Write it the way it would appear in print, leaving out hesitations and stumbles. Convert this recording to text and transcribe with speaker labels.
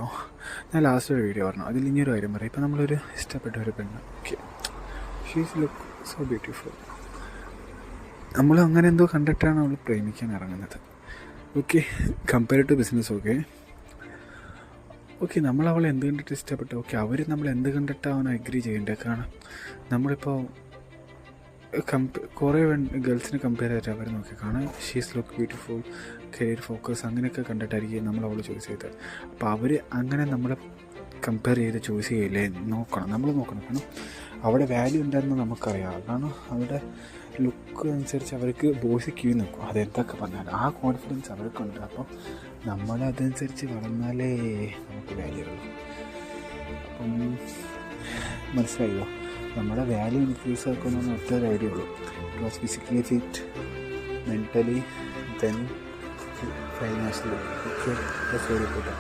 Speaker 1: പറഞ്ഞല്ലോ, ഞാൻ ലാസ്റ്റ് ഒരു വീഡിയോ പറഞ്ഞു, അതിൽ ഇനിയൊരു കാര്യം പറയാം. ഇപ്പം നമ്മളൊരു ഇഷ്ടപ്പെട്ട ഒരു പെണ്ണ്, okay, she's look so beautiful. നമ്മൾ അങ്ങനെ എന്തോ കണ്ടിട്ടാണ് അവൾ പ്രേമിക്കാൻ ഇറങ്ങുന്നത്. Okay, compare to business. Okay, നമ്മളവളെ എന്ത് കണ്ടിട്ട് ഇഷ്ടപ്പെട്ടു? ഓക്കെ, അവർ നമ്മൾ എന്ത് കണ്ടിട്ടാണ് അഗ്രി ചെയ്യേണ്ടത്? കാരണം നമ്മളിപ്പോൾ കുറേ ഗേൾസിനെ കമ്പയർ ചെയ്തിട്ട് അവർ നോക്കി കാണാൻ she's look beautiful, career focus അങ്ങനെയൊക്കെ കണ്ടിട്ടായിരിക്കും നമ്മൾ അവൾ ചോയ്സ് ചെയ്തത്. അപ്പോൾ അവർ അങ്ങനെ നമ്മളെ കമ്പയർ ചെയ്ത് ചോയ്സ് ചെയ്യില്ലേ? നമ്മൾ നോക്കണം. കാരണം അവിടെ വാല്യൂ ഉണ്ടെന്ന് നമുക്കറിയാം. കാരണം അവരുടെ ലുക്ക് അനുസരിച്ച് അവർക്ക് ബോയ്സ് ക്യൂ നിൽക്കും. അതെന്തൊക്കെ പറഞ്ഞാലും ആ കോൺഫിഡൻസ് അവർക്കുണ്ട്. അപ്പം നമ്മളതനുസരിച്ച് വളർന്നാലേ നമുക്ക് വാല്യൂ ഉള്ളൂ. അപ്പം മനസ്സിലായോ? നമ്മുടെ വാല്യൂ ഇൻക്രീസ് ആക്കുന്നതെന്ന് ഒറ്റൊരു ഐഡിയ ഉള്ളൂ. It was physically fit, mentally, then financially. Okay, very good.